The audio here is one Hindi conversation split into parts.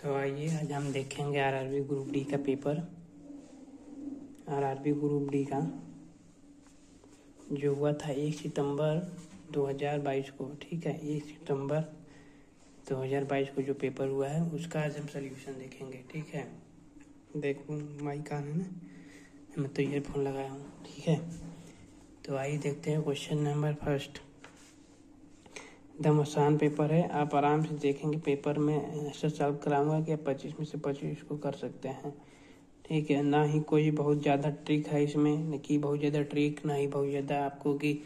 तो आइए आज हम देखेंगे आरआरबी ग्रुप डी का पेपर। आरआरबी ग्रुप डी का जो हुआ था 1 सितंबर 2022 को, ठीक है। 1 सितंबर 2022 को जो पेपर हुआ है उसका आज हम सॉल्यूशन देखेंगे, ठीक है। देखो माइक ऑन है ना, मैं तो ईयरफोन लगाया हूँ, ठीक है। तो आइए देखते हैं क्वेश्चन नंबर फर्स्ट। एकदम आसान पेपर है, आप आराम से देखेंगे। पेपर में ऐसा सॉल्व कराऊंगा कि आप 25 में से 25 को कर सकते हैं, ठीक है। ना ही कोई बहुत ज़्यादा ट्रिक है इसमें, न कि बहुत ज़्यादा ट्रिक, ना ही बहुत ज़्यादा आपको कि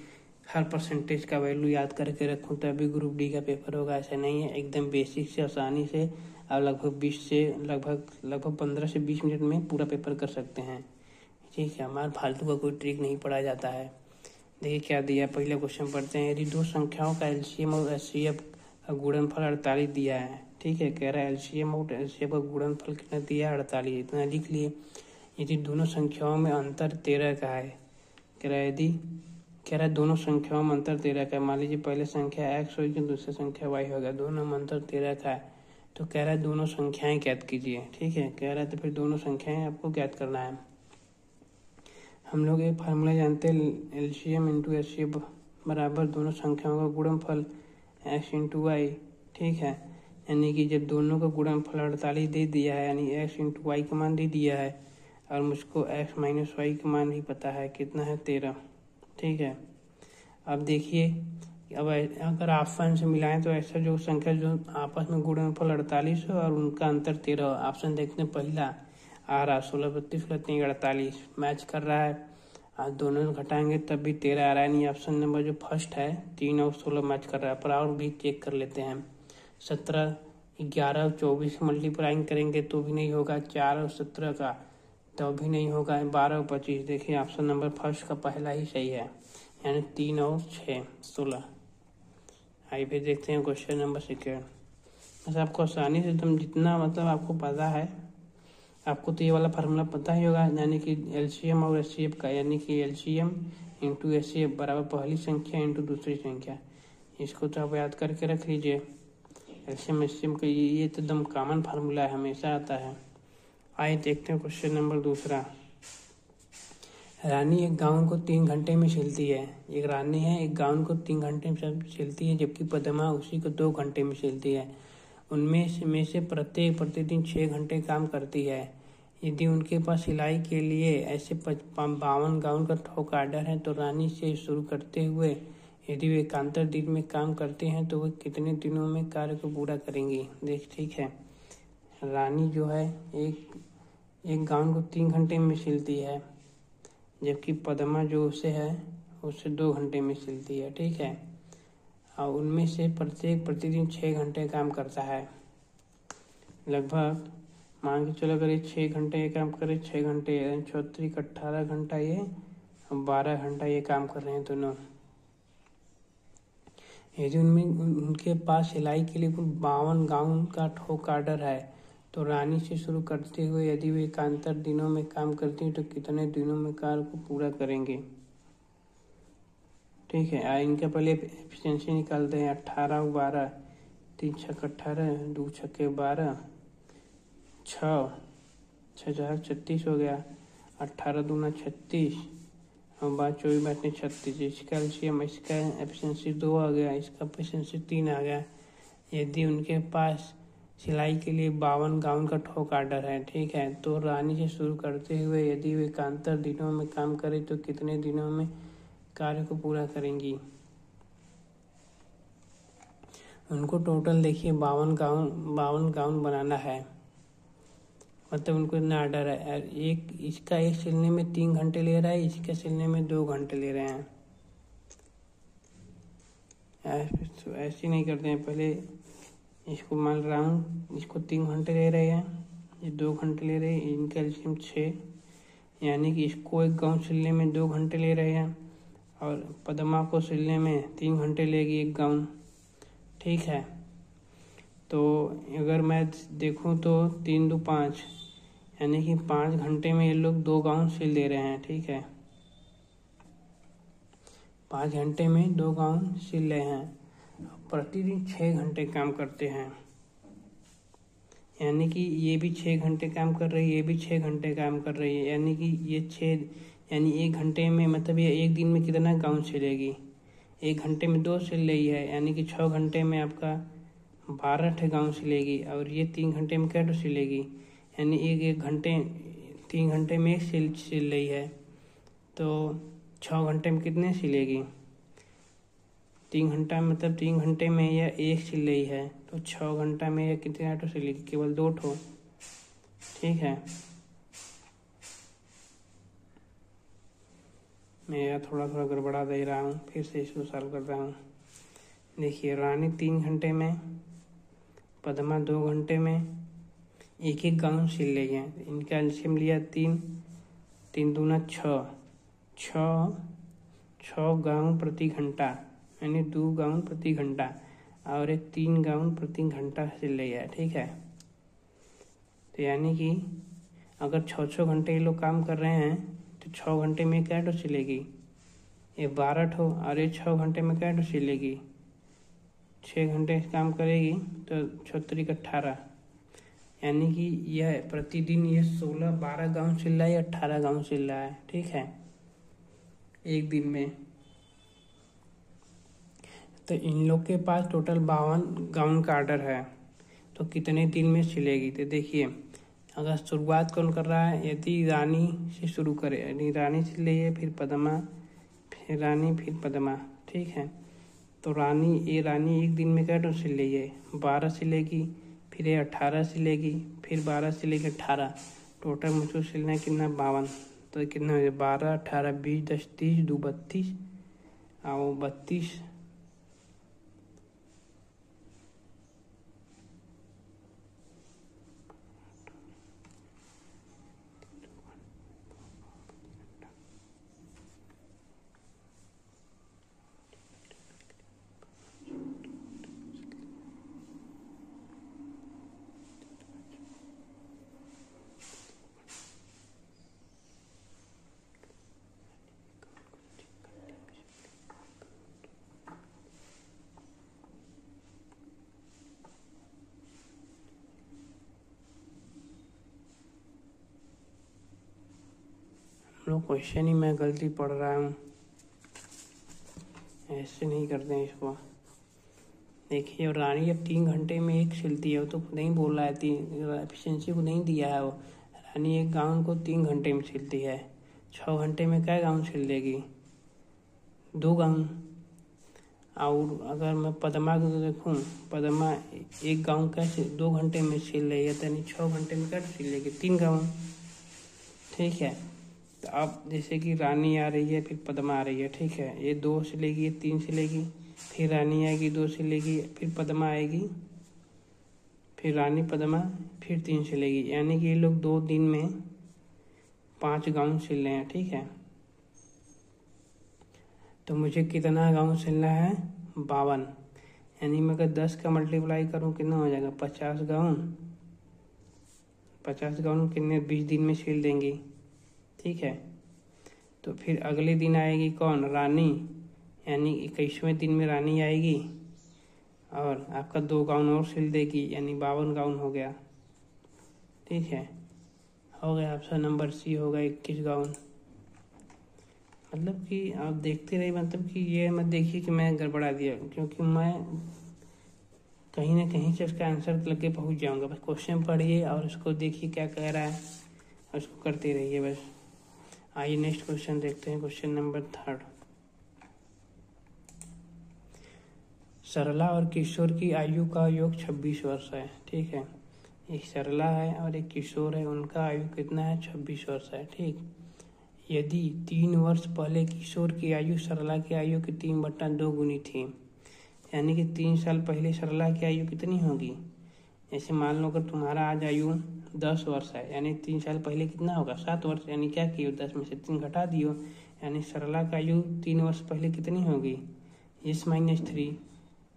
हर परसेंटेज का वैल्यू याद करके रखूं तभी ग्रुप डी का पेपर होगा, ऐसा नहीं है। एकदम बेसिक से आसानी से आप लगभग 15 से 20 मिनट में पूरा पेपर कर सकते हैं, ठीक है। हमारा फालतू का कोई ट्रिक नहीं पढ़ा जाता है। देखिए क्या दिया, पहले क्वेश्चन पढ़ते हैं। यदि दो संख्याओं का एलसीएम और एचसीएफ का गुणनफल 48 दिया है, ठीक है। कह रहा है एलसीएम और एचसीएफ का गुणनफल कितना दिया है, 48, इतना लिख लिए। यदि दोनों संख्याओं में अंतर 13 का है, कह रहा है दोनों संख्याओं में अंतर 13 का है। मान लीजिए पहले संख्या x होगी, दूसरी संख्या y होगा, दोनों में अंतर 13 का है। तो कह रहा है दोनों संख्याएं ज्ञात कीजिए, ठीक है। कह रहा है तो फिर दोनों संख्याएं आपको ज्ञात करना है। हम लोग एक फार्मूला जानते हैं, एलसीएम इंटू एचसीएफ बराबर दोनों संख्याओं का गुणनफल x इंटू वाई, ठीक है। यानी कि जब दोनों का गुणनफल 48 दे दिया है, यानी x इंटू वाई का मान दे दिया है, और मुझको x माइनस वाई का मान ही पता है, कितना है 13, ठीक है। अब देखिए, अब अगर ऑप्शन से मिलाएं तो ऐसा जो संख्या जो आपस में गुणनफल 48 हो और उनका अंतर 13 हो। ऑप्शन देखते हैं, पहला आ रहा 16 32 3 48 मैच कर रहा है, आज दोनों घटाएंगे तब भी 13 आ रहा है। नहीं, ऑप्शन नंबर जो फर्स्ट है 3 और 16 मैच कर रहा है। पर और भी चेक कर लेते हैं। 17 11 और 24 मल्टीप्लाइंग करेंगे तो भी नहीं होगा, 4 और 17 का तो भी नहीं होगा, 12 और 25। देखिए ऑप्शन नंबर फर्स्ट का पहला ही सही है, यानी 3 और 6 16। आइए फिर देखते हैं क्वेश्चन नंबर सेकेंड। बस आपको आसानी से एकदम जितना मतलब आपको पता है, आपको तो ये वाला फार्मूला पता ही होगा, यानी कि एलसीएम और एचसीएफ का, यानी कि एलसीएम इंटू एचसीएफ बराबर पहली संख्या इंटू दूसरी संख्या। इसको तो आप याद करके रख लीजिए। एलसीएम एचसीएफ का ये तो एकदम कॉमन फार्मूला है, हमेशा आता है। आइए देखते हैं क्वेश्चन नंबर दूसरा। रानी एक गाउन को 3 घंटे में सिलती है। एक रानी है, एक गाउन को 3 घंटे में सिलती है, जबकि पद्मा उसी को 2 घंटे में सिलती है। उनमें से प्रत्येक प्रतिदिन 6 घंटे काम करती है। यदि उनके पास सिलाई के लिए ऐसे 52 गाउन का थोक आर्डर है तो रानी से शुरू करते हुए यदि वे एकांतर दिन में काम करते हैं तो वे कितने दिनों में कार्य को पूरा करेंगी। देख, ठीक है। रानी जो है एक गाउन को 3 घंटे में सिलती है, जबकि पद्मा जो उसे है उससे 2 घंटे में सिलती है, ठीक है। और उनमें से प्रत्येक प्रतिदिन 6 घंटे काम करता है। लगभग मान के चलो, अगर ये 6 घंटे ये काम करे, 6 घंटे 34 18 घंटा ये, 12 घंटा ये काम कर रहे हैं दोनों। यदि उनके पास सिलाई के लिए कुल 52 गाउन का थोक आर्डर है तो रानी से शुरू करते हुए यदि वे एकांतर दिनों में काम करती हैं तो कितने दिनों में कार्य को पूरा करेंगे, ठीक है। इनका पहले एफिशिएंसी निकालते हैं। 18 12 3 छक 18 2 छक्के 12 6 6 36 हो गया। 18 दूना 36 और 24 बैठने 36। इसका एलसीएम, इसका एफिशिएंसी 2 आ गया, इसका एफिशिएंसी 3 आ गया। यदि उनके पास सिलाई के लिए 52 गाउन का थोक आर्डर है, ठीक है, तो रानी से शुरू करते हुए यदि वे एकांतर दिनों में काम करें तो कितने दिनों में कार्य को पूरा करेंगी। उनको टोटल देखिए 52 गाउन बनाना है, मतलब उनको इतना ऑर्डर है। इसका एक सिलने में 3 घंटे ले रहा है, इसके सिलने में 2 घंटे ले रहे हैं। ऐसे नहीं करते हैं, पहले इसको मान रहा हूँ, इसको 3 घंटे ले रहे हैं, ये 2 घंटे ले रहे हैं, इनका एलसीएम 6, यानी कि इसको एक गाउन सिलने में 2 घंटे ले रहे हैं और पद्मा को सिलने में 3 घंटे लेगी एक गाउन, ठीक है। तो अगर मैं देखूं तो 3 2 5, यानी कि 5 घंटे में ये लोग 2 गाउन सिल दे रहे हैं, ठीक है। 5 घंटे में 2 गाउन सिल रहे हैं, प्रतिदिन 6 घंटे काम करते हैं। यानी कि ये भी 6 घंटे काम कर रही है, ये भी 6 घंटे काम कर रही है, यानी कि ये 6 यानी 1 घंटे में मतलब ये 1 दिन में कितना गाउन सिलेगी? 1 घंटे में 2 सिल रही है, यानी कि 6 घंटे में आपका 12 गाउन सिलेगी। और ये 3 घंटे में क्या सिलेगी? यानी एक घंटे 3 घंटे में एक सिल रही है, तो 6 घंटे में कितने सिलेगी? 3 घंटा मतलब 3 घंटे में यह एक सिल रही है, तो 6 घंटा में यह कितने आटो सिलेगी? केवल 2 ठो। ठीक है, मैं थोड़ा थोड़ा गड़बड़ा दे रहा हूँ, फिर से इसको सॉल्व कर रहा हूँ। देखिए, रानी 3 घंटे में, पद्मा 2 घंटे में एक एक गाउन सिल रही है। इनका एलसीएम लिया 3, 3 दूना 6, 6 गाउन प्रति घंटा, यानी 2 गाउन प्रति घंटा, और एक 3 गाउन प्रति घंटा सिल रही है। ठीक है, तो यानी कि अगर 6 घंटे ये लोग काम कर रहे हैं तो 6 घंटे में क्या ठो सिलेगी? ये 12 ठो, और ये 6 घंटे में क्या ठो सिलेगी? 6 घंटे काम करेगी तो 6 18, यानी कि यह प्रतिदिन ये 12 गाउन सिल रहा है या 18 गाउन सिल रहा है। ठीक है, एक दिन में। तो इन लोग के पास टोटल 52 गाउन का ऑर्डर है, तो कितने दिन में सिलेगी? तो देखिए, अगर शुरुआत कौन कर रहा है? यदि रानी से शुरू करे, यानी रानी सिल रही है, फिर पद्मा, फिर रानी, फिर पद्मा। ठीक है, तो रानी एक दिन में क्या सिल रही है? 12 सिलेगी, फिर ये 18 सिलेगी, फिर 12 सिलेगी 18, टोटल मुझको सिलना है कितना? 52। तो कितना हो गया? 12, 18, 20, 10, 30, 2 32, और 32। लोग क्वेश्चन ही मैं गलती पढ़ रहा हूँ, ऐसे नहीं करते हैं इसको। देखिए, और रानी जब 3 घंटे में एक सिलती है, वो तो नहीं बोल रहा है, एफिशिएंसी को नहीं दिया है वो। रानी एक गाउन को 3 घंटे में सिलती है, 6 घंटे में क्या गाउन सिल देगी? 2 गाउन। और अगर मैं पद्मा को देखूँ, पद्मा एक गाउन कैसे 2 घंटे में सिल रही है, यानी 6 घंटे में क्या सिल लेगी? 3 गाउन। ठीक है, तो अब जैसे कि रानी आ रही है, फिर पद्मा आ रही है। ठीक है, ये 2 सिलेगी, ये 3 सिलेगी, फिर रानी आएगी, 2 सिलेगी, फिर पद्मा आएगी, फिर रानी, पद्मा, फिर 3 सिलेगी, यानी कि ये लोग 2 दिन में 5 गाउन सिल रहे हैं। ठीक है, तो मुझे कितना गाउन सिलना है? 52। यानी मैं अगर 10 का मल्टीप्लाई करूँ कितना हो जाएगा? 50 गाउन। 50 गाउन कितने 20 दिन में सिल देंगी। ठीक है, तो फिर अगले दिन आएगी कौन? रानी, यानी 21वें दिन में रानी आएगी और आपका 2 गाउन और सिल देगी, यानी 52 गाउन हो गया। ठीक है, हो गया। ऑप्शन नंबर सी होगा 21 गाउन। मतलब कि आप देखते रहिए, मतलब कि ये मत देखिए कि मैं गड़बड़ा दिया, क्योंकि मैं कहीं ना कहीं से उसका आंसर लग के पहुँच जाऊँगा। बस क्वेश्चन पढ़िए और उसको देखिए क्या कह रहा है और उसको करते रहिए बस। आइए नेक्स्ट क्वेश्चन देखते हैं, क्वेश्चन नंबर 3। सरला और किशोर की आयु का योग 26 वर्ष है। ठीक है, एक सरला है और एक किशोर है, उनका आयु कितना है? 26 वर्ष है। ठीक, यदि 3 वर्ष पहले किशोर की आयु सरला की आयु की 3/2 गुनी थी, यानी कि 3 साल पहले सरला की आयु कितनी होगी? जैसे मान लो अगर तुम्हारा आज आयु 10 वर्ष है, यानी 3 साल पहले कितना होगा? 7 वर्ष। यानी क्या कियो? 10 में से 3 घटा दियो, यानी सरला का आयु 3 वर्ष पहले कितनी होगी? S-3।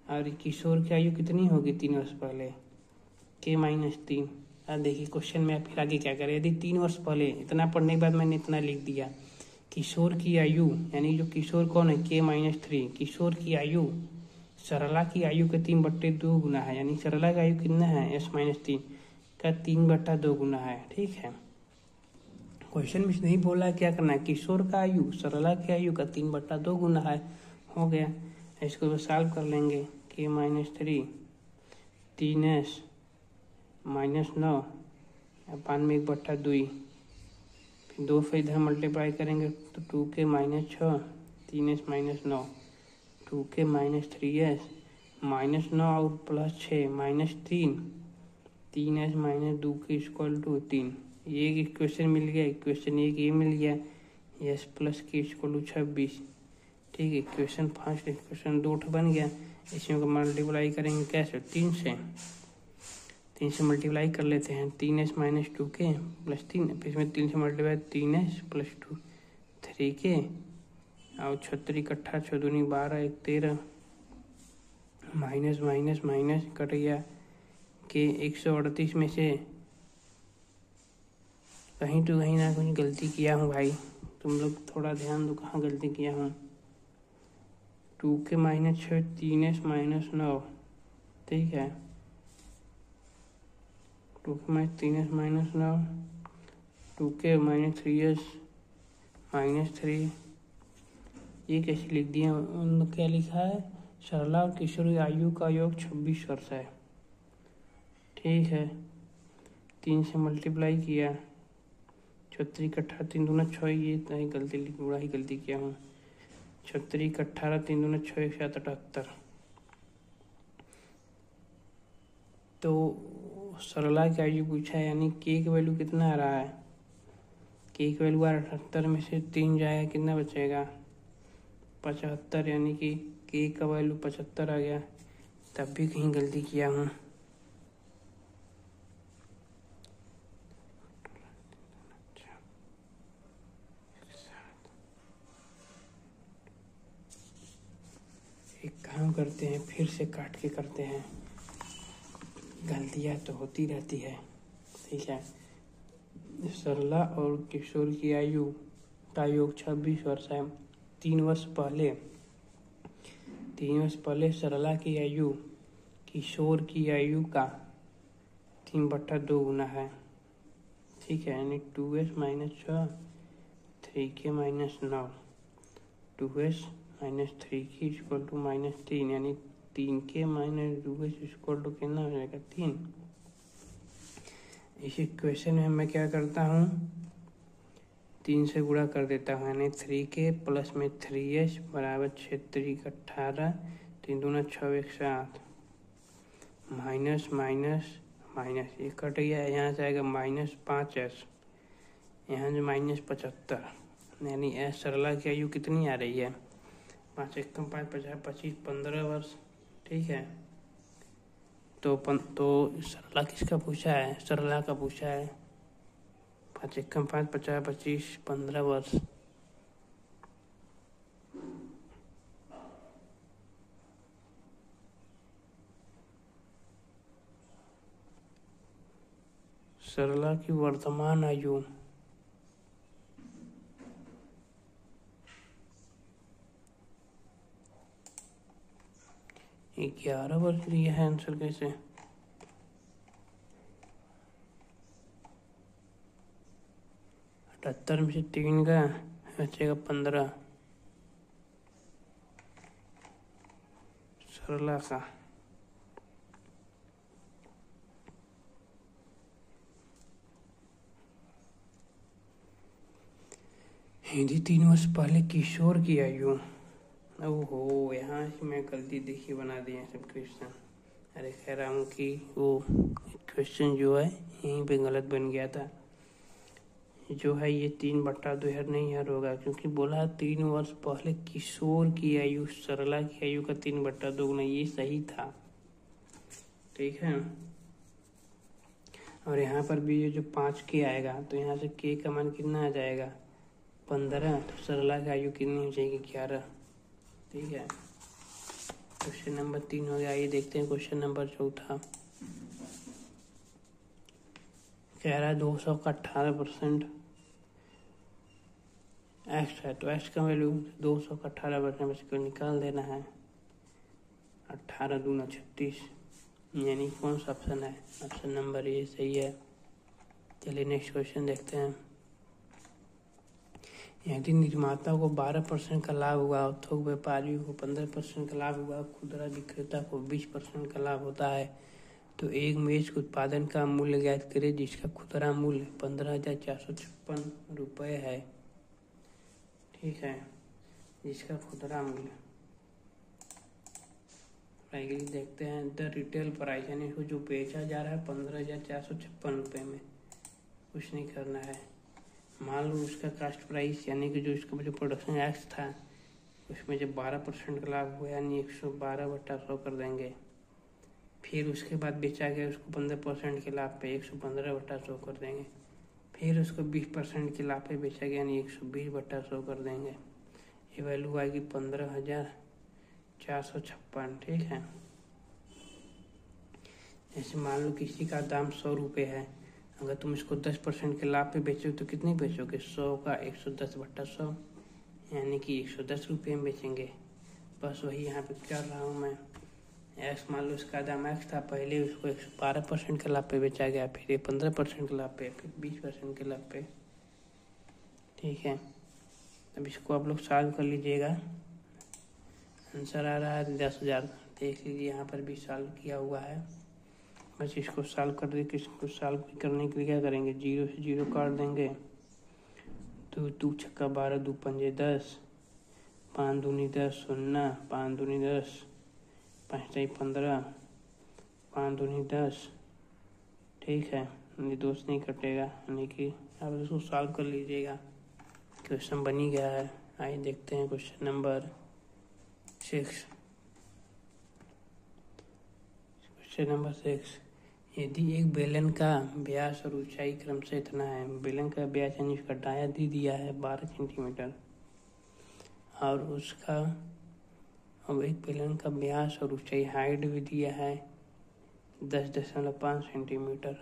और किशोर की आयु कितनी होगी 3 वर्ष पहले? K-3। अब देखिए क्वेश्चन में फिर आगे क्या करें। यदि 3 वर्ष पहले, इतना पढ़ने के बाद मैंने इतना लिख दिया, किशोर की आयु, यानी जो किशोर कौन है? K-3। किशोर की आयु सरला की आयु के 3/2 गुना है, यानी सरला का आयु कितना है? S-3। का 3/2 गुना है। ठीक है, क्वेश्चन में नहीं बोला क्या करना है, किशोर का आयु सरला की आयु का 3/2 गुना है। हो गया, इसको सॉल्व कर लेंगे। k-3 3s-9 अपान में 1/2, फिर 2 से इधर मल्टीप्लाई करेंगे तो 2k-6 3s-9 2k-3s -9 और +6 -3 3s-2 के इक्वल टू 3। ये इक्वेशन मिल गया, इक्वेशन एक ये मिल गया, s प्लस के इक्वल टू 26। ठीक है, इक्वेशन फर्स्ट इक्वेशन 2 बन गया। इसमें मल्टीप्लाई करेंगे कैसे, 3 से मल्टीप्लाई कर लेते हैं। 3s-2k + 3, फिर इसमें 3 से मल्टीप्लाई 3s + 2 3k और 36 कट्ठा 6 दूनी 12 1 13 माइनस माइनस माइनस कट गया कि 138 में से कहीं तो कहीं ना कहीं गलती किया हूँ भाई, तुम लोग थोड़ा ध्यान दो कहाँ गलती किया हूँ। 2k - 6 3s - 9, ठीक है, 2k - 3s - 9 2k - 3s - 3। ये कैसे लिख दिया, क्या लिखा है, सरला और किशोर की आयु का योग 26 वर्ष है। ठीक है, 3 से मल्टीप्लाई किया 36 कट्ठा 3 दूना 6, ये नहीं गलती बुरा ही गलती किया हूँ। 36 18 3 दूना 6 1 7 78। तो सरला की आयु पूछा है, यानी के की वैल्यू कितना आ रहा है, के की वैल्यू 78 में से 3 जाएगा कितना बचेगा 75, यानी कि के का वैल्यू 75 आ गया। तब भी कहीं गलती किया हूँ। एक काम करते हैं, फिर से काट के करते हैं, गलतियाँ तो होती रहती है। ठीक है, सरला और किशोर की आयु का योग 26 वर्ष है। 3 वर्ष पहले सरला की आयु किशोर की आयु का 3/2 गुना है। ठीक है, यानी 2s - 6 3k - 9 2s - 3k equal to -3, यानी 3k - 2s इक्वल टू कितना हो जाएगा 3। इस इक्वेशन में मैं क्या करता हूँ, 3 से गुणा कर देता हूँ, यानी 3k प्लस में 3s बराबर 36 18 3 दूना 6 1 7 माइनस माइनस माइनस, ये कट गया, यहाँ से आएगा -5s, यहाँ से -75, यानी एस सरला की आयु कितनी आ रही है 5 1 5 50 25 15 वर्ष। ठीक है, तो सरला किसका पूछा है, सरला का पूछा है। 5 1 5 50 25 15 वर्ष। सरला की वर्तमान आयु 11 वर्ष दिया है। आंसर कैसे, 78 में से 3 का बचेगा 15 सरला का। हिंदी 3 वर्ष पहले किशोर की आयु, ओहो यहाँ से मैं गलती देखी बना दिया सब क्वेश्चन। अरे कह रहा हूँ कि वो क्वेश्चन जो है यहीं पे गलत बन गया था, जो है ये 3/2 यार नहीं यार होगा, क्योंकि बोला 3 वर्ष पहले किशोर की आयु सरला की आयु का 3/2 गुना, ये सही था। ठीक है, और यहाँ पर भी ये जो 5k आएगा तो यहाँ से k का मान कितना आ जाएगा 15, तो सरला की आयु कितनी हो जाएगी 11। ठीक है, क्वेश्चन नंबर 3 हो गया। आइए देखते हैं क्वेश्चन नंबर 4। कह रहा है 200 का 18% एक्स है, तो एक्स का वैल्यू 200 का 18% इसको निकाल देना है। 18 दूना 36 यानी कौन सा ऑप्शन है? ऑप्शन नंबर ए सही है। चलिए नेक्स्ट क्वेश्चन देखते हैं। यदि निर्माता को 12% का लाभ हुआ, थोक व्यापारियों को 15% का लाभ हुआ, खुदरा विक्रेता को 20% का लाभ होता है, तो एक मेज के उत्पादन का मूल्य ज्ञात करें जिसका खुदरा मूल्य 15,456 रुपये है। ठीक है, जिसका खुदरा मूल्य देखते हैं। द रिटेल प्राइस यानी उसको जो बेचा जा रहा है 15,456 रुपये में, कुछ नहीं करना है। मान लो उसका कास्ट प्राइस यानी कि जो इसका जो प्रोडक्शन एक्स था उसमें जब 12% का लाभ हुआ यानी 112/100 कर देंगे। फिर उसके बाद बेचा गया उसको 15% के लाभ पे 115/100 कर देंगे। फिर उसको 20% के लाभ पे बेचा गया यानी 120/100 कर देंगे। ये वैल्यू आएगी 15,456। ठीक है। जैसे मान लो किसी का दाम 100 रुपये है, अगर तुम इसको 10% के लाभ पे बेचोगे तो कितनी बेचोगे? 100 का 110/100 यानी कि 110 रुपये में बेचेंगे। बस वही यहाँ पे कर रहा हूँ मैं। एक्स मान लो इसका दाम एक्स था, पहले उसको 112% के लाभ पे बेचा गया, फिर 15% के लाभ पे, फिर 20% के लाभ पे। ठीक है, अब इसको आप लोग सॉल्व कर लीजिएगा। आंसर आ रहा है 10,000। देख लीजिए यहाँ पर भी सॉल्व किया हुआ है। बस इसको सॉल्व कर दे, इसको सॉल्व करने के लिए क्या करेंगे? 0 से 0 काट देंगे। 2 2 छक्का 12, 2 पंजे 10, 5 दूनी 10, 0, 5 दूनी 10, 5 3 15, 5 दूनी 10। ठीक है, ये दोस्त नहीं कटेगा, यानी कि आप इसको सॉल्व कर लीजिएगा। क्वेश्चन बन ही गया है। आइए देखते हैं क्वेश्चन नंबर 6। क्वेश्चन नंबर 6, यदि एक बेलन का व्यास और ऊंचाई क्रम से इतना है, बेलन का व्यास यानी उसका डाया दे दिया है 12 सेंटीमीटर और उसका अब एक बेलन का व्यास और ऊंचाई हाइट भी दिया है 10.5 सेंटीमीटर,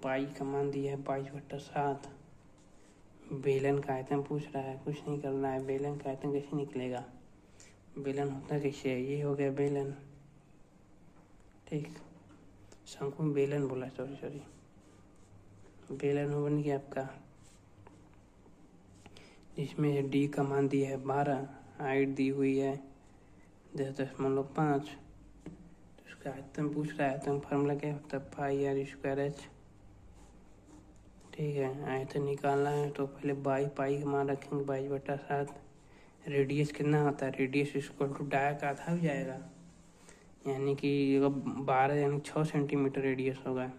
पाई का मान दिया है 22/7। बेलन का आयतन पूछ रहा है, कुछ नहीं करना है। बेलन का आयतन कैसे निकलेगा? बेलन होता कैसे है? ये हो गया बेलन। ठीक, शंकु में बेलन बोला, सॉरी बेलन हो बन गया आपका, जिसमें डी का मान दिया है 12, हाइट दी हुई है 10.5। तो उसका आयतन पूछ रहा है। आयतन फार्मूला क्या होता है? πr²h। ठीक है, आयतन निकालना है तो पहले पाई का मान रखेंगे 22/7। रेडियस कितना होता है? रेडियस इक्वल टू डाया का आधा हो जाएगा, यानी कि 12 यानी 6 सेंटीमीटर रेडियस होगा।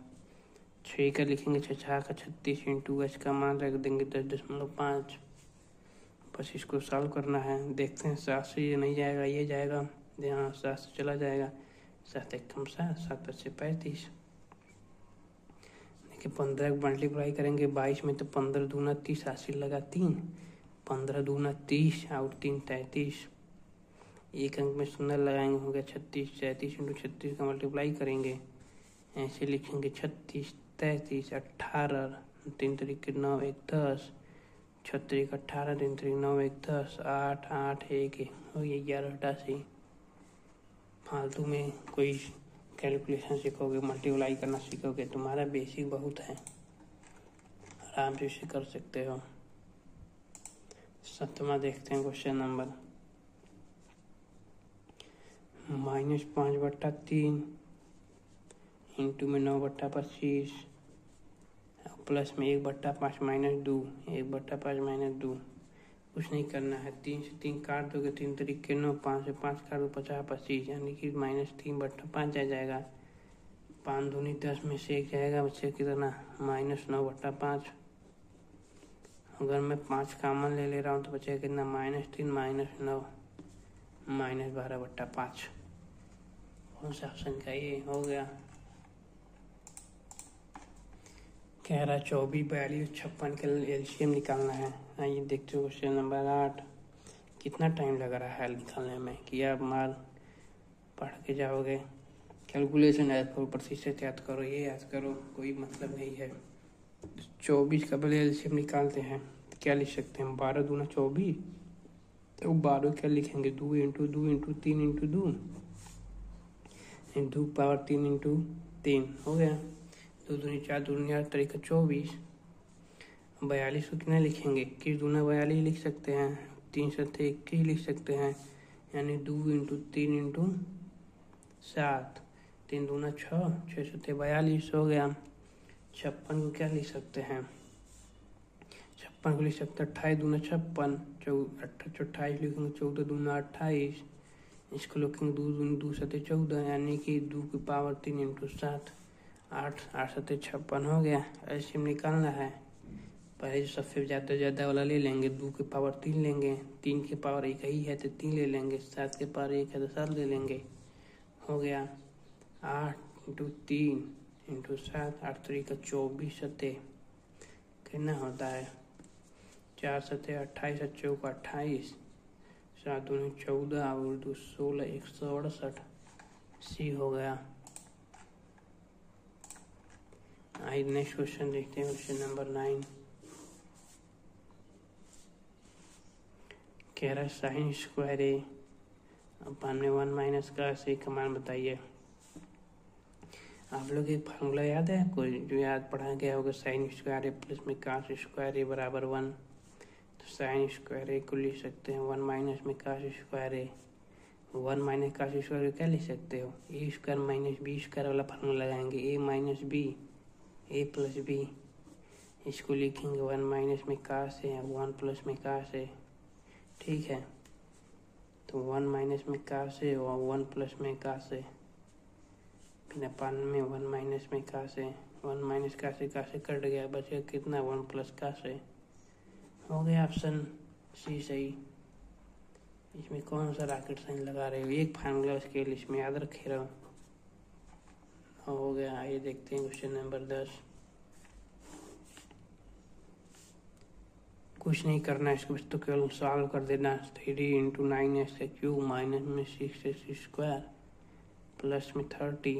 6 का लिखेंगे 6 का 36 इंटू एच का मान रख देंगे 10.5। बस इसको सॉल्व करना है। देखते हैं 7 से ये नहीं जाएगा, ये जाएगा। हाँ 7 से चला जाएगा। 7 1 कम 7, 7 5 35। देखिए 15 मल्टीप्लाई करेंगे 22 में तो 15 दूना 30, 80 लगा 3, 15 दूना 30 और 3 33। एक अंक में 0 लगाएंगे, हो गया 36। 37 इंटू 36 का मल्टीप्लाई करेंगे, ऐसे लिखेंगे 36 33 18, 3 तरीके 9 1 10, 36 18, 3 तरीके 9 1 10, 8 8 1 हो गया 11/88। फालतू में कोई कैलकुलेशन सीखोगे, मल्टीप्लाई करना सीखोगे, तुम्हारा बेसिक बहुत है, आराम से इसे कर सकते हो। 7वां देखते हैं क्वेश्चन नंबर। -5/3 इंटू में 9/25 प्लस में 1/5 -2, 1/5 -2। कुछ नहीं करना है। 3 से 3 काट दोगे, 3 तरीके 9, 5 से 5 काट दो 50 25, यानी कि -3/5 आ जाएगा। 5 दूनी 10 में से 1 जाएगा, बच्चे कितना? -9/5। अगर मैं 5 कॉमन ले रहा हूँ तो बचेगा कितना? -3 -9 -12/5। कौन सा ऑप्शन का? ये हो गया। कह रहा 24 42 56 का एलसीएम निकालना है। आइए देखते हो क्वेश्चन नंबर 8। कितना टाइम लग रहा है निकालने में? कि आप मार पढ़ के जाओगे, कैलकुलेशन याद करो, प्रतिशत याद करो, ये याद करो, कोई मतलब नहीं है। 24 का पहले एलसीएम निकालते हैं तो क्या लिख सकते हैं? 12 दूना 24, तो 12 क्या लिखेंगे? 2 × 2 × 3 × 2, 2 पावर 3 इंटू 3 हो गया। 2 दूनी 4, 2 दूनी 8, 24। 42 को कितना लिखेंगे? 21 दूना 42 लिख सकते हैं, 3 सत्ते 21 लिख सकते हैं, यानी 2 इंटू 3 इंटू 7, 3 दूना 6, 6 सत्ते 42 हो गया। 56 को क्या लिख सकते हैं? 56 को लिख सकते हैं 28 दूना 56, 28 लिखेंगे, 14 दूना 28, इसको लिखेंगे 2 दूनी 2 सत्ते 14, यानी कि 2 की पावर 3 इंटू 7, 8 सत्ते 56 हो गया। ऐसे में निकालना है, पहले जो सबसे ज़्यादा वाला ले लेंगे, 2 की पावर 3 लेंगे, 3 की पावर 1 ही है तो 3 ले लेंगे, 7 की पावर 1 है तो 7 ले लेंगे, हो गया। 8 इंटू 3 इंटू 7, 8 3 का 24 सत्ते कितना होता है? 4 सत्ते 28, 7 का 28, 7 दूनी 14 और 2 16, 168 सी हो गया। आइए नेक्स्ट क्वेश्चन देखते हैं, क्वेश्चन नंबर 9। कह रहा है साइन स्क्वायर ए अपन में 1 माइनस cos ए का मान बताइए। आप लोग एक फार्मूला याद है कोई जो याद पढ़ा गया होगा? साइन स्क्वायर ए प्लस में cos स्क्वायर ए बराबर 1। तो साइन स्क्वायर ए को लिख सकते हैं 1 माइनस में cos स्क्वायर ए। 1 माइनस cos स्क्वायर क्या लिख सकते हो? ए स्क्वायर माइनस बी स्क्वायर वाला फार्मूला लगाएंगे, ए माइनस बी, ए प्लस बी। इसको लिखेंगे 1 माइनस में cos ए, 1 प्लस में cos ए, ठीक है। तो 1 माइनस में cos ए और 1 प्लस में cos ए, फिर अपन में 1 माइनस में cos ए, 1 माइनस cos ए कट गया, बचेगा कितना? 1 प्लस cos ए, हो गया ऑप्शन सी सही। इसमें कौन सा रॉकेट साइन लगा रहे हो? एक फार्मूला उसके लिस्ट में याद रखे रहो, हो गया। आइए देखते हैं क्वेश्चन नंबर 10। कुछ नहीं करना है इसको, बस तो केवल सॉल्व कर देना। 3 इंटू 9x का क्यूब माइनस में 6x स्क्वायर प्लस में 30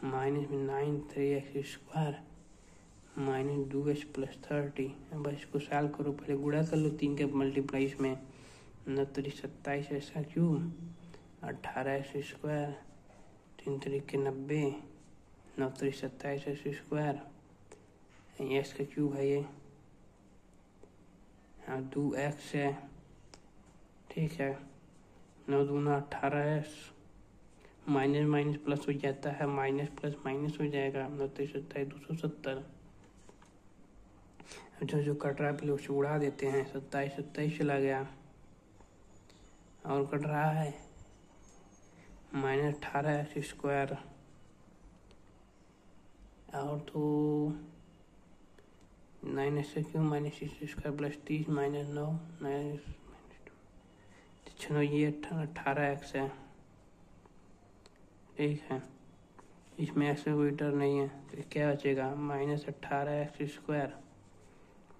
माइनस में 9 3x square minus 2x plus 30। अब इसको सॉल्व करो, पहले गुणा कर लो 3 के मल्टीप्लाई इसमें, 9 3 27 ऐसा क्यूब 18x स्क्वायर, 3 3 के 90, 9 3 27 x स्क्वायर, x का क्यूब है ये, 2x है, ठीक है। 9 दूना 18x, माइनस माइनस प्लस हो जाता है, माइनस प्लस माइनस हो जाएगा, 9 3 27 270। जो कट रहा है पहले उसे उड़ा देते हैं, 27 27 चला गया, और कट रहा है माइनस 18x स्क्वायर, और तो 9x क्यों minus 6 square plus 30 minus 9 minus 6 ये 18x है, ठीक है। इसमें एक्स का कोई टर्म नहीं है तो क्या बचेगा? माइनस 18x स्क्वायर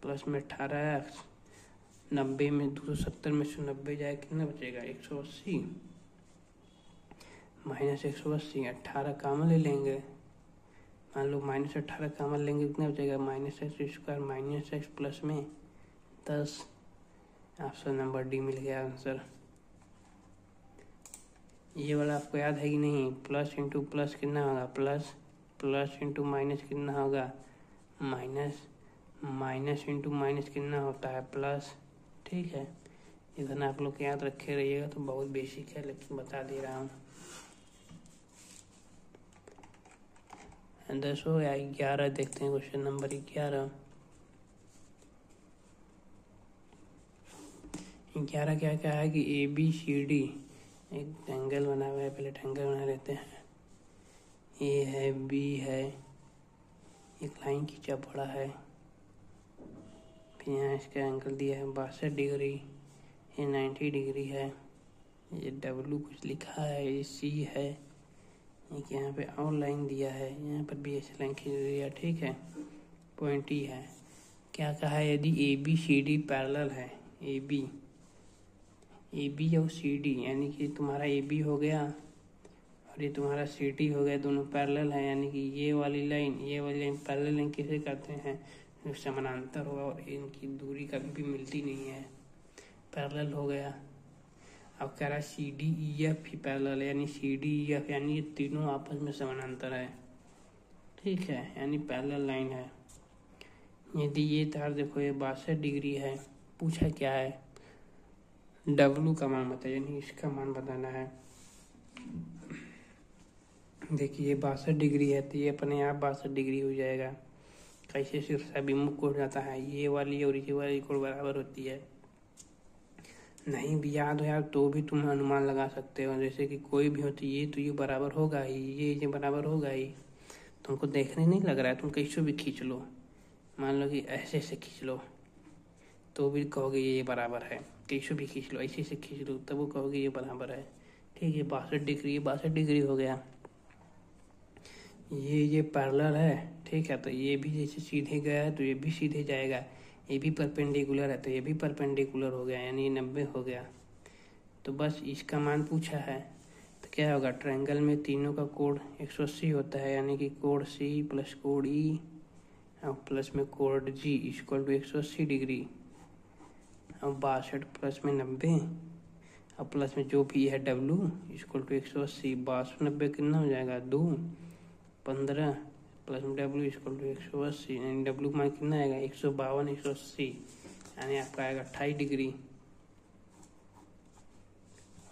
प्लस में 18x, 90 में 270 में से 90 जाए कितना बचेगा? 180 माइनस 180, 18 कामन ले लेंगे, मान लो माइनस 18 कामन लेंगे, कितना बचेगा? Minus x square minus x plus में 10। ऑप्शन नंबर डी मिल गया आंसर। ये वाला आपको याद है कि नहीं? प्लस इंटू प्लस कितना होगा? प्लस, प्लस इंटू माइनस कितना होगा? माइनस, माइनस इंटू माइनस कितना होता है? प्लस, ठीक है। इतना आप लोग याद रखे रहिएगा, तो बहुत बेसिक है लेकिन बता दे रहा हूँ। 10 हो या 11 देखते हैं, क्वेश्चन नंबर 11। 11 क्या क्या है कि ABCD एक ट्रायंगल बना हुआ है, पहले ट्रायंगल बना लेते हैं। A है, B है, एक लाइन खींचा पड़ा है, फिर यहाँ इसका एंगल दिया है 62 डिग्री, ये 90 डिग्री है, ये W कुछ लिखा है, ये C है, एक यहाँ पे और लाइन दिया है, यहाँ पर भी ऐसे लाइन खींच दिया, ठीक है। पॉइंट ही है। क्या कहा है? यदि ABCD पैरेलल है, AB और CD, यानी कि तुम्हारा AB हो गया और ये तुम्हारा CD हो गया, दोनों पैरेलल है, यानी कि ये वाली लाइन पैरेलल लाइन किसे कहते हैं? जो समानांतर होगा और इनकी दूरी कभी भी मिलती नहीं है, पैरेलल हो गया। अब कह रहा है सी डी ई एफ ही पैरेलल है, यानी सी डी ई एफ यानी ये तीनों आपस में समानांतर है, ठीक है, यानी पैरेलल लाइन है। यदि ये तार देखो ये 62 डिग्री है, पूछा क्या है, डब्लू का मान बताया, यानी इसका मान बताना है। देखिए ये 62 डिग्री है तो ये अपने आप 62 डिग्री हो जाएगा। कैसे शीर्षाभिमुख हो जाता है, ये वाली और ये वाली कोण बराबर होती है। नहीं भी याद हो यार तो भी तुम अनुमान लगा सकते हो, जैसे कि कोई भी हो तो ये बराबर होगा ही, ये बराबर होगा ही। तुमको देखने नहीं लग रहा है, तुम कैसे भी खींच लो, मान लो कि ऐसे से खींच लो तो भी कहोगे ये बराबर है, कैसे भी खींच लो, ऐसे से खींच लो तब वो कहोगे ये बराबर है, ठीक है। 62 डिग्री हो गया, ये पैरेलल है, ठीक है, तो ये भी जैसे सीधे गया है तो ये भी सीधे जाएगा, ये भी परपेंडिकुलर है तो ये भी परपेंडिकुलर हो गया, यानी 90 हो गया। तो बस इसका मान पूछा है तो क्या होगा, ट्रायंगल में तीनों का कोण 180 होता है, यानी कि कोण सी प्लस कोण ई और प्लस में कोण जी इक्वल टू 180 डिग्री, और 62 प्लस में 90 और प्लस में जो भी है डब्लू इक्वल टू 180। 62 90 कितना हो जाएगा, 2 15 प्लस में डब्लू इक्वल टू 180, यानी डब्लू मान कितना आएगा 152 180, यानी आपका आएगा 28 डिग्री।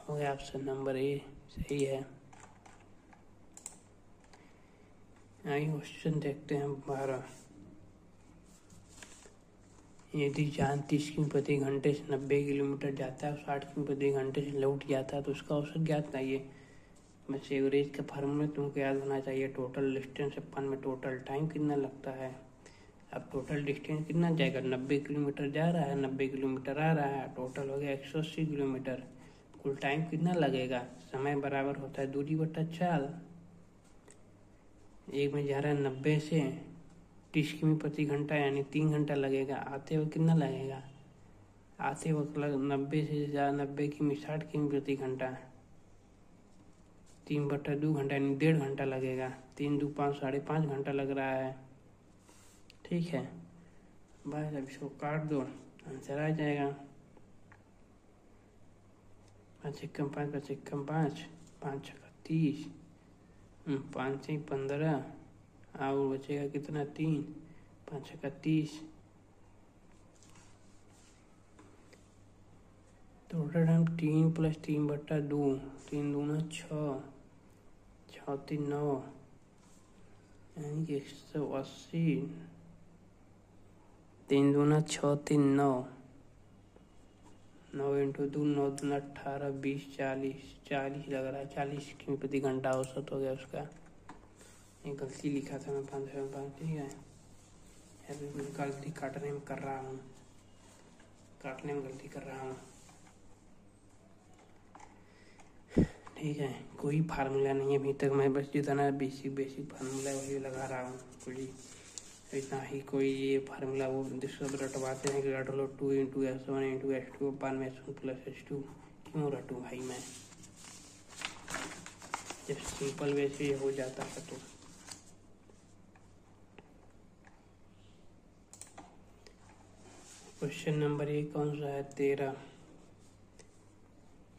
हो गया ऑप्शन नंबर ए सही है। आइए क्वेश्चन देखते हैं 12। यदि यान 30 किमी प्रति घंटे से 90 किलोमीटर जाता है और 60 किमी प्रति घंटे से लौट जाता है तो उसका औसत ज्ञात चाहिए। बस एवरेज का फार्मूला तुमको याद होना चाहिए, टोटल डिस्टेंस अपन में टोटल टाइम कितना लगता है। अब टोटल डिस्टेंस कितना जाएगा, 90 किलोमीटर जा रहा है 90 किलोमीटर आ रहा है, टोटल हो गया 180 किलोमीटर। कुल टाइम कितना लगेगा, समय बराबर होता है दूरी बटा चाल। एक में जा रहा है 90 से 30 किमी प्रति घंटा, यानी 3 घंटा लगेगा। आते वक्त कितना लगेगा, आते वक्त 90 से ज़्यादा 90 किमी 60 किमी प्रति घंटा, 3/2 घंटा यानी 1.5 घंटा लगेगा। 3 2 5 5.5 घंटा लग रहा है, ठीक है। बस अब इसको काट दो, आंसर आ जाएगा। 5 एकम 5 5 एकम 5 5 छक्का 30, 5 से 15 और बचेगा कितना 3, 5 छक्का 30। टोटल टाइम 3 + 3/2, 3 दूना 6 6 3 9, यानी कि 180। 3 दूना 6 3 9, 9 × 2 9 दूना 18 20 40 लग रहा है, 40 किमी प्रति घंटा औसत हो गया उसका। ये गलती लिखा था मैं 5, ठीक है, अभी मैं गलती काटने में कर रहा हूँ, काटने में गलती कर रहा हूँ, ठीक है। कोई फार्मूला नहीं है अभी तक, मैं बस जितना बेसिक फार्मूला वही लगा रहा हूँ, कोई इतना ही कोई ये फार्मूला वो सब रटवाते हैं कि रट लो 2 × S1 × S2 / S1 + S2, क्यों रटूँ भाई मैं, जब सिंपल वे से हो जाता है। तो क्वेश्चन नंबर 1 कौन सा है, 13।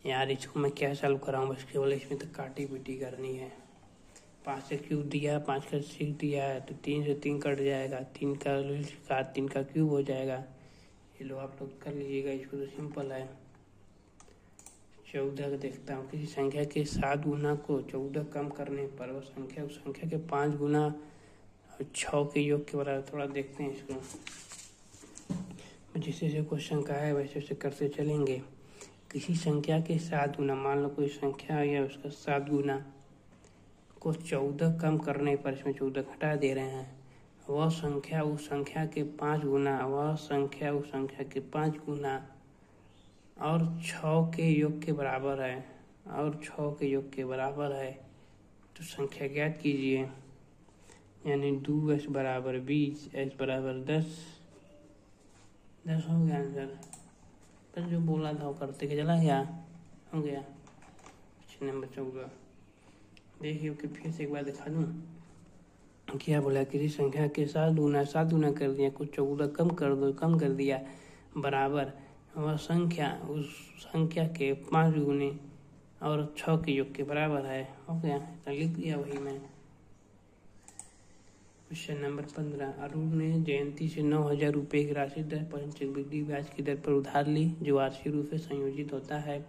यार इसको मैं क्या सॉल्व कराऊँ, बस केवल इसमें तो काटी पीटी करनी है। 5 से क्यूब दिया, 5 का 6 दिया है तो 3 से 3 कट जाएगा, 3 का क्यूब हो जाएगा। ये लो आप लोग कर लीजिएगा, इसको तो सिंपल है। 14 का देखता हूँ, किसी संख्या के 7 गुना को 14 कम करने पर वो संख्या उस संख्या के 5 गुना और 6 के योग के बराबर। थोड़ा देखते हैं इसको, जैसे जैसे क्वेश्चन का है वैसे वैसे करते चलेंगे। किसी संख्या के 7 गुना, मान लो कोई संख्या है या उसका 7 गुना को 14 कम करने पर, इसमें 14 घटा दे रहे हैं, वह संख्या उस संख्या के 5 गुना, वह संख्या उस संख्या के 5 गुना और 6 के योग के बराबर है, और 6 के योग के बराबर है, तो संख्या ज्ञात कीजिए। यानी 2s = 20, s = 10 हो गया आंसर। बस जो बोला था वो करते के चला गया, हो गया। क्वेश्चन नंबर 14 देखिए कि फिर से एक बार दिखा दूँ। क्या बोला, किसी संख्या के 7 गुना कर दिया, कुछ 14 कम कर दिया बराबर वह संख्या उस संख्या के 5 गुने और 6 के योग के बराबर है। हो गया, तो लिख दिया वही मैं। क्वेश्चन नंबर 15, अरुण ने जयंती से 9,000 रुपये की राशि 10% चक्रवृद्धि ब्याज की दर पर उधार ली, जो वार्षिक रूप से संयोजित होता है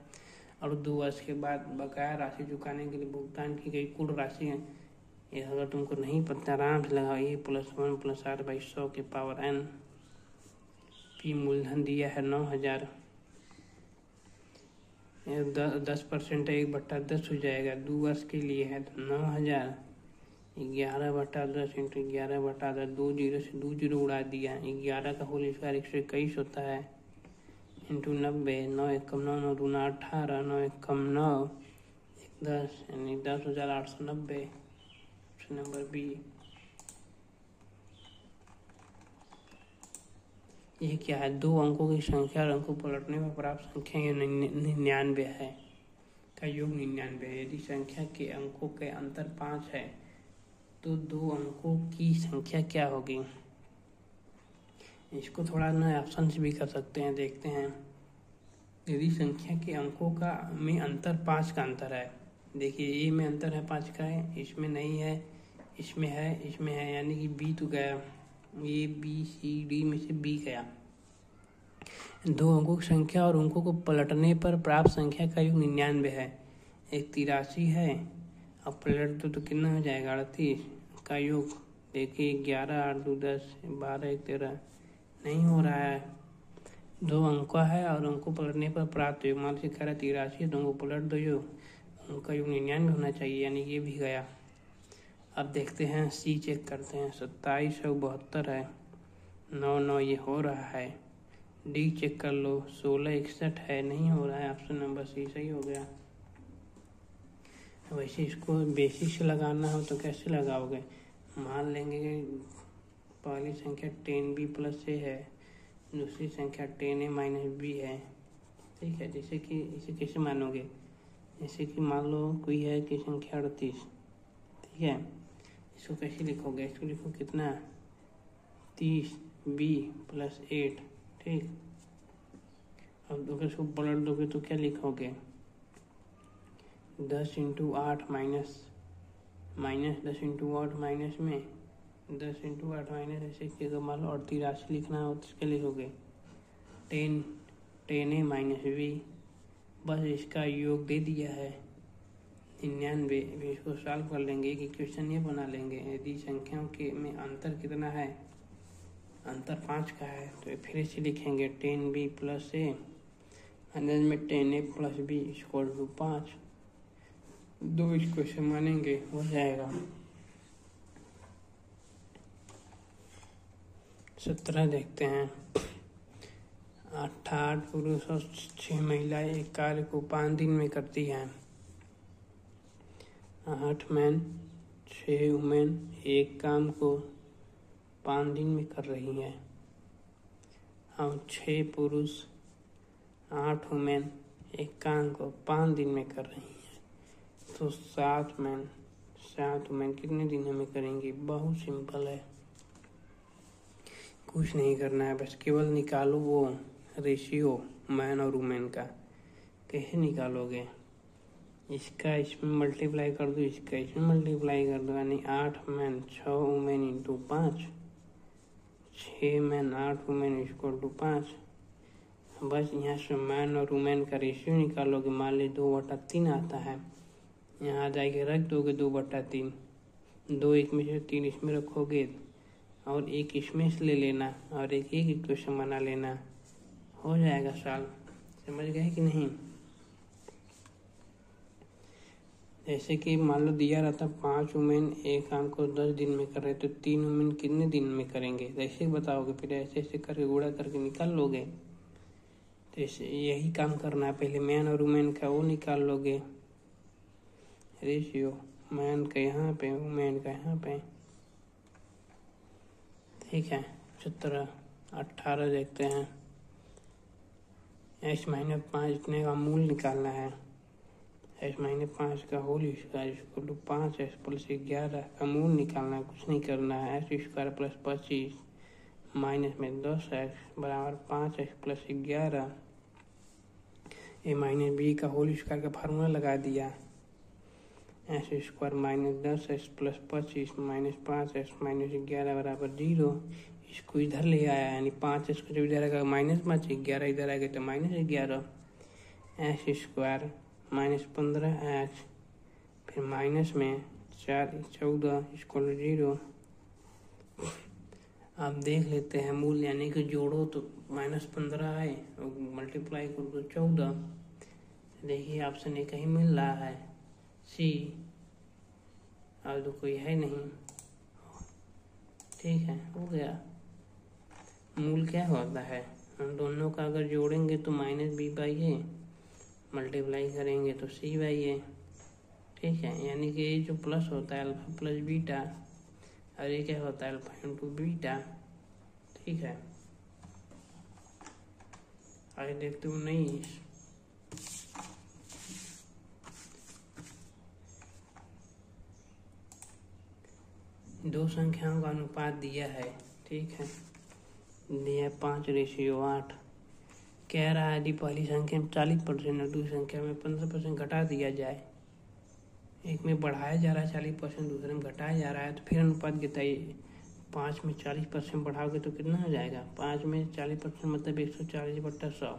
और 2 वर्ष के बाद बकाया राशि चुकाने के लिए भुगतान की गई कुल राशि है। ये अगर तुमको नहीं पता आराम से लगाओ, a + 1 + r/100 के पावर n। पी मूलधन दिया है 9,000, 10% है 1/10 हो जाएगा, 2 वर्ष के लिए है तो 9,000। 11/10 × 11/10, 2 जीरो से 2 जीरो उड़ा दिया, 11 का होल स्क्वायर 121 होता है, इंटू 90, 9 एकम 9, 9 दूना 18, 9 एकम 9, 10 यानी 10,890। Option number B. ये क्या है? 2 अंकों की संख्या और अंकों पलटने पर प्राप्त संख्या 99 है का योग 99 है। यदि संख्या के अंकों के अंतर 5 है तो 2 अंकों की संख्या क्या होगी? इसको थोड़ा ना ऑप्शन से भी कर सकते हैं, देखते हैं। यदि संख्या के अंकों का में अंतर 5 का अंतर है, देखिए ए में अंतर है 5 का है, इसमें नहीं है, इसमें है, इसमें है, यानी कि बी तो गया, ए बी सी डी में से बी गया। 2 अंकों की संख्या और अंकों को पलटने पर प्राप्त संख्या का योग 99 है। एक 83 है, अब पलट दो तो कितना हो जाएगा? 38 का योग। देखिए 11 8 2 10 12 1 13 नहीं हो रहा है। 2 अंक है और अंकों पलटने पर प्राप्त योग, मान लीजिए कह रहा 83 है तो अंकों पलट दो, योग उनका योग 99 होना चाहिए, यानी ये भी गया। अब देखते हैं सी चेक करते हैं, 27 और 72 है, 9 9 ये हो रहा है। डी चेक कर लो, 16 61 है, नहीं हो रहा है, ऑप्शन नंबर सी सही हो गया। वैसे इसको बेसिस से लगाना हो तो कैसे लगाओगे? मान लेंगे कि पहली संख्या 10b + a है, दूसरी संख्या 10a - b है, ठीक है। जैसे कि इसे कैसे मानोगे? जैसे कि मान लो कोई है कि संख्या 38, ठीक है, इसको कैसे लिखोगे? इसको लिखो कितना? 30b + 8, ठीक। अब अगर इसको पलट दोगे तो क्या लिखोगे? 10 × 8 माइनस 10 × 8 माइनस में 10 × 8 माइनस, ऐसे कि अगर मान लो और 83 लिखना हो तो क्या लिखोगे? 10a - b, बस इसका योग दे दिया है 99। इसको सॉल्व कर लेंगे कि क्वेश्चन ये बना लेंगे। यदि संख्याओं के में अंतर कितना है? अंतर 5 का है, तो फिर से लिखेंगे 10b + a अंदर में 10a + b = 5। 2 इस क्वेश्चन मानेंगे, हो जाएगा। 17 देखते हैं। 8 पुरुष और 6 महिलाएं एक कार्य को 5 दिन में करती हैं। 8 मैन 6 वुमेन एक काम को 5 दिन में कर रही हैं। हम 6 पुरुष 8 वुमेन एक काम को 5 दिन में कर रही हैं, तो 7 मैन 7 वुमेन कितने दिनों में करेंगी? बहुत सिंपल है, कुछ नहीं करना है, बस केवल निकालो वो रेशियो मैन और वुमेन का। कैसे निकालोगे? इसका इसमें मल्टीप्लाई कर दो, इसका इसमें मल्टीप्लाई कर दो, यानी 8 मैन 6 वुमेन × 5, 6 मैन 8 वुमेन = 5। बस यहाँ से मैन और वुमेन का रेशियो निकालोगे। मान ली 2/3 आता है, यहाँ आ जाएगा, रख दोगे 2/3, 2 एक में से 3 इसमें रखोगे और 1 इसमें से ले लेना और एक इक्वेशन बना लेना, हो जाएगा सॉल्व। समझ गए कि नहीं? जैसे कि मान लो दिया रहता 5 वुमेन एक काम को 10 दिन में कर रहे, तो 3 वुमेन कितने दिन में करेंगे? ऐसे बताओगे, फिर ऐसे ऐसे करके गुणा करके निकाल लोगे। तो यही काम करना है, पहले मैन और वुमेन का वो निकाल लोगे रेशियो, मैन का यहाँ पे, वुमेन का यहाँ पे, ठीक है। 17 18 देखते हैं। x - 5 इतने का मूल निकालना है। x - 5 का होल स्क्वायर = 5x + 11 का मूल निकालना है, कुछ नहीं करना है। x² + 25 माइनस में 10x = 5x + 11 ए माइनस बी का होल स्क्वायर का फार्मूला लगा दिया। S square -10 S plus 25 -5 S -11 बराबर 0। इसको इधर ले आया, यानी 5 एस को जब इधर आएगा माइनस 5, 11 इधर आएगा तो -11। एस स्क्वायर -15 एच, फिर माइनस में 4 14 इसको 0। आप देख लेते हैं मूल, यानी कि जोड़ो तो -15 है और मल्टीप्लाई करो तो 14। देखिए ऑप्शन एक ही मिल रहा है, सी, और तो कोई है नहीं। ठीक है, हो गया। मूल क्या होता है, हम दोनों का अगर जोड़ेंगे तो -b/a, मल्टीप्लाई करेंगे तो c/a। ठीक है, यानी कि ये जो प्लस होता है अल्फा प्लस बीटा, और ये क्या होता है अल्फा इंटू बीटा। ठीक है, आगे देखते हो 19। दो संख्याओं का अनुपात दिया है। ठीक है, दिया 5:8। कह रहा है यदि पहली संख्या में 40% और दूसरी संख्या में 15% घटा दिया जाए, एक में बढ़ाया जा रहा है 40%, दूसरे में घटाया जा रहा है, तो फिर अनुपात बताइए। 5 में 40% बढ़ाओगे तो कितना हो जाएगा, 5 में 40% मतलब 140/100।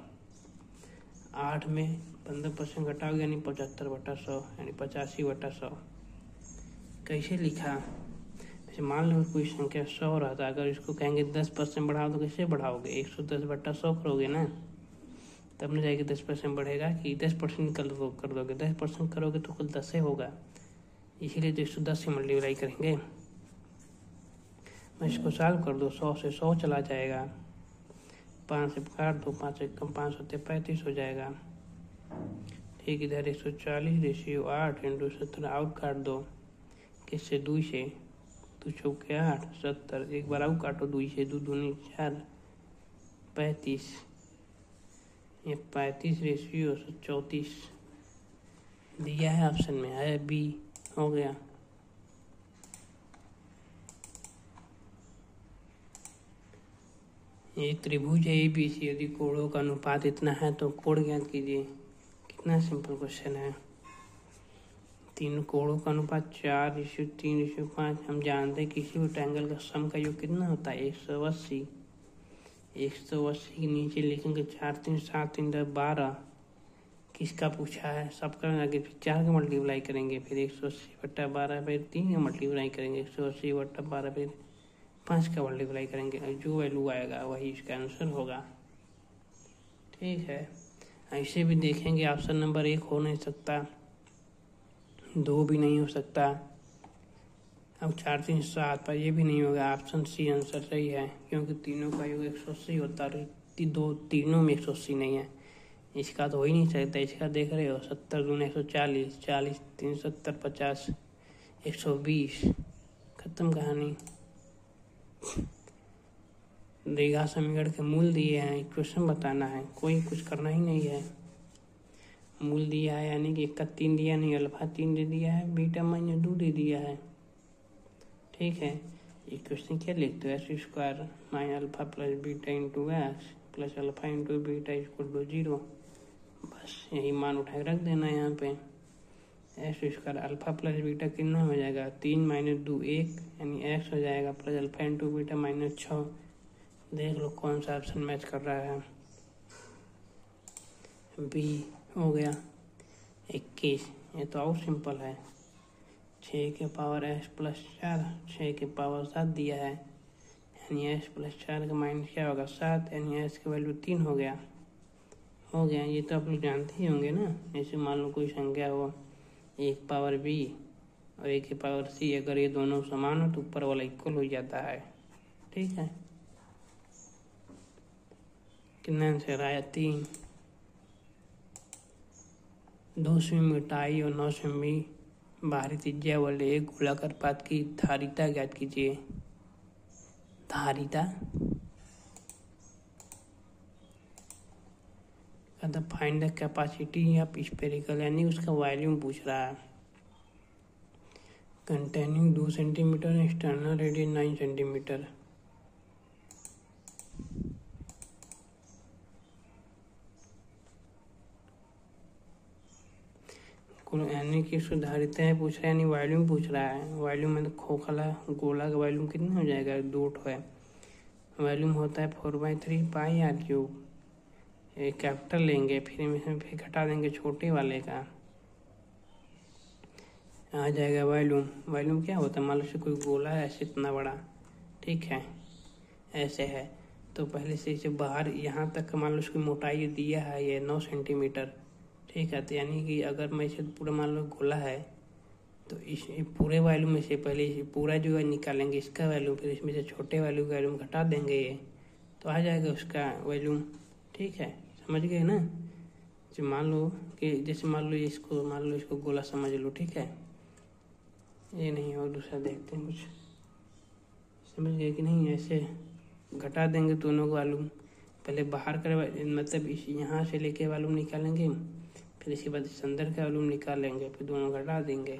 8 में 15% घटाओगे यानी 75/100, यानी 85/100। कैसे लिखा, जैसे मान लो कोई संख्या 100 रहता, अगर इसको कहेंगे 10% बढ़ाओ तो कैसे बढ़ाओगे, 110/100 करोगे ना, तब न जाएगी 10% बढ़ेगा कि 10% कर दोगे। 10% करोगे तो कुल 10 होगा, इसीलिए तो 110 से मल्टीप्लाई करेंगे। मैं इसको सॉल्व कर दो, 100 से 100 चला जाएगा, 5 से काट दो, 5 से कम 5 होते 35 हो जाएगा। ठीक, इधर 140/8 इंटू 17 आउट काट दो, किससे, 2 से, 2 चौके 8 70, एक बार आउट काटो 2 से, 2 दूनी 4 35, ये 35/34 दिया है, ऑप्शन में है बी। हो गया। ये त्रिभुज है ABC, यदि कोणों का अनुपात इतना है तो कोण ज्ञात कीजिए। कितना सिंपल क्वेश्चन है। तीन कोणों का अनुपात 4:3:5। हम जानते हैं किसी भी ट्रायंगल का सम का योग कितना होता है, 180। 180 के नीचे लिखेंगे 4 3 7 3 10 12। किसका पूछा है, सबका आगे फिर 4 का मल्टीप्लाई करेंगे, फिर 180/12 फिर 3 का मल्टीप्लाई करेंगे, 180/12 फिर 5 का मल्टीप्लाई करेंगे, जो वैल्यू आएगा वही इसका आंसर होगा। ठीक है, ऐसे भी देखेंगे ऑप्शन नंबर 1 हो नहीं सकता, 2 भी नहीं हो सकता, अब 4 3 7 पर ये भी नहीं होगा। ऑप्शन सी आंसर सही है, क्योंकि तीनों का योग 180 होता है, तीनों में 180 नहीं है, इसका तो हो ही नहीं सकता। इसका देख रहे हो, 70 दूनी 140, 40 3 70 50 120, खत्म कहानी। द्विघात समीकरण के मूल दिए हैं, इक्वेशन बताना है, कोई कुछ करना ही नहीं है। मूल दिया है यानी कि 1 का 3 दिया नहीं, अल्फा 3 दे दिया है, बीटा -2 दे दिया है। ठीक है, इक्वेशन क्या लिखते हो, s² -alpha plus beta into x plus alpha into beta equal to 0। बस यही मान उठा रख देना है यहाँ पे। s² अल्फा प्लस बीटा कितना हो जाएगा, 3 - 2 1, यानी x हो जाएगा, प्लस अल्फा इंटू बीटा -6। देख लो कौन सा ऑप्शन मैच कर रहा है, बी हो गया। 21, ये तो और सिंपल है, 6 के पावर s प्लस 4, 6 के पावर 7 दिया है, यानी s प्लस 4 का माइनस क्या होगा 7, यानी s की वैल्यू 3 हो गया। हो गया, ये तो आप लोग जानते ही होंगे ना। जैसे मान लो कोई संख्या हो 1 पावर b और 1 की पावर c, अगर ये दोनों समान हो तो ऊपर वाला इक्वल हो जाता है। ठीक है, कितना आंसर आया, 3। 2 से मिटाई और 9 से बाहरी त्रिज्या वाले एक गोलाकार पात की धारिता ज्ञात कीजिए। धारिता find the capacity of spherical, यानी उसका वॉल्यूम पूछ रहा है। Containing 2 centimetre, external radius 9 centimetre. यानी कि सुधारित पूछ रहा है, यानी वॉल्यूम पूछ रहा है। वॉल्यूम मतलब खोखला गोला का वॉल्यूम कितना हो जाएगा, 2 है। वॉल्यूम होता है 4/3 पाई आर क्यूब। एक कैपिटल लेंगे, फिर घटा देंगे छोटे वाले का, आ जाएगा वॉल्यूम। वॉल्यूम क्या होता है, मान लो कोई गोला है ऐसे इतना बड़ा, ठीक है, ऐसे है, तो पहले से इसे बाहर यहाँ तक मान लो उसकी मोटाई दिया है ये 9 सेंटीमीटर, ठीक है। तो यानी कि अगर मैं इसे पूरा मान लो गोला है, तो इस पूरे वॉल्यूम में से पहले पूरा जो है निकालेंगे इसका वॉल्यूम, फिर इसमें से छोटे वॉल्यूम का वॉल्यूम घटा देंगे ये, तो आ जाएगा उसका वॉल्यूम, ठीक है। समझ गए ना। जो मान लो कि जैसे मान लो इसको गोला समझ लो, ठीक है। ये नहीं और दूसरा देखते हैं कुछ, समझ गए कि नहीं। ऐसे घटा देंगे दोनों को वॉल्यूम, पहले बाहर कर मतलब इस यहाँ से लेके वॉल्यूम निकालेंगे, फिर इसके बाद इस अंदर का वॉल्यूम निकालेंगे, फिर दोनों घटा देंगे।